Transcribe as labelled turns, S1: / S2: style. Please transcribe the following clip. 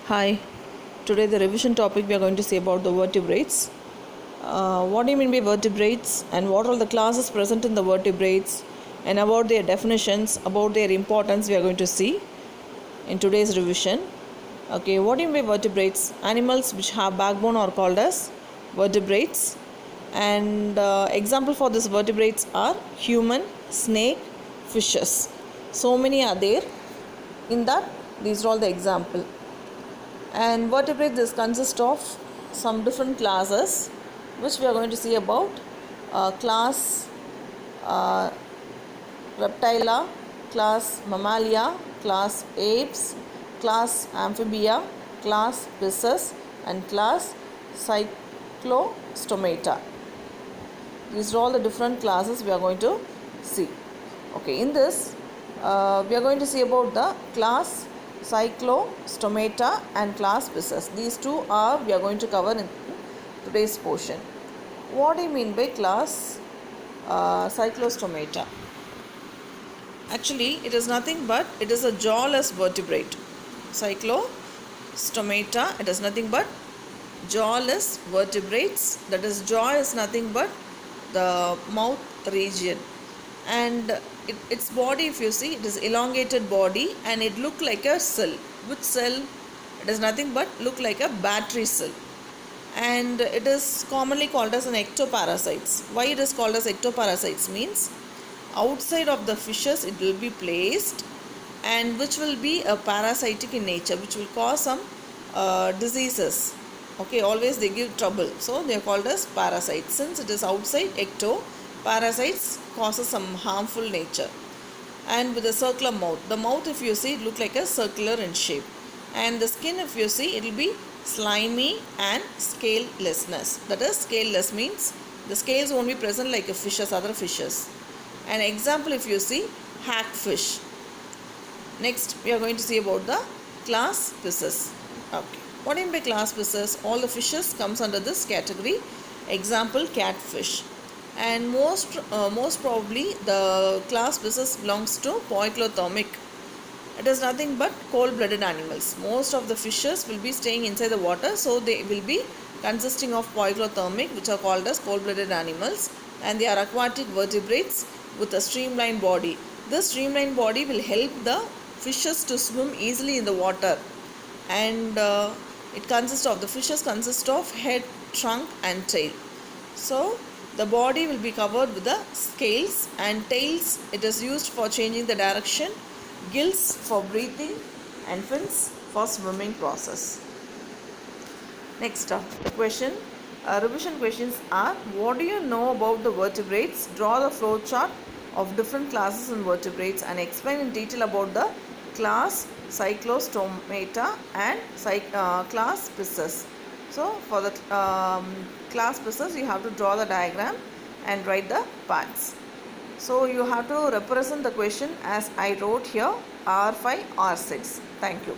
S1: Hi, today the revision topic we are going to see about the vertebrates. What do you mean by vertebrates and what are the classes present in the vertebrates and about their definitions, about their importance we are going to see in today's revision. Okay, what do you mean by vertebrates? Animals which have backbone are called as vertebrates, and example for these vertebrates are human, snake, fishes. So many are there. In that, these are all the example. And vertebrates this consist of some different classes which we are going to see about. Class uh, Reptilia, class Mammalia, class Apes, class Amphibia, class Pisces, and class Cyclostomata. These are all the different classes we are going to see. Okay, in this we are going to see about the class Cyclostomata and class Pisces. These two are we are going to cover in today's portion. What do you mean by class Cyclostomata? Actually, it is nothing but it is a jawless vertebrate. Cyclostomata, it is nothing but jawless vertebrates. That is, jaw is nothing but the mouth region, and its body, if you see, it is elongated body and it look like a cell. Which cell? It is nothing but look like a battery cell, and it is commonly called as an ectoparasites. Why it is called as ectoparasites means outside of the fishes it will be placed, and which will be a parasitic in nature, which will cause some diseases. Okay, always they give trouble, so they are called as parasites. Since it is outside, ecto parasites causes some harmful nature. And with a circular mouth, the mouth, if you see, it look like a circular in shape, and the skin, if you see, it will be slimy and scalelessness. That is, scaleless means the scales won't be present like a fishes, other fishes. An example, if you see, hagfish. Next, we are going to see about the class Pisces. Okay, what do you mean by class Pisces? All the fishes comes under this category. Example, catfish. And most probably the class Pisces belongs to poikilothermic. It is nothing but cold-blooded animals. Most of the fishes will be staying inside the water, so they will be consisting of poikilothermic, which are called as cold-blooded animals, and they are aquatic vertebrates with a streamlined body. This streamlined body will help the fishes to swim easily in the water, and the fishes consist of head, trunk, and tail. So the body will be covered with the scales, and tails, it is used for changing the direction, gills for breathing, and fins for swimming process. Next up, the question. Revision questions are: what do you know about the vertebrates? Draw the flow chart of different classes in vertebrates and explain in detail about the class Cyclostomata and class Pisces. So for the class Pisces, you have to draw the diagram and write the parts. So you have to represent the question as I wrote here, R5, R6. Thank you.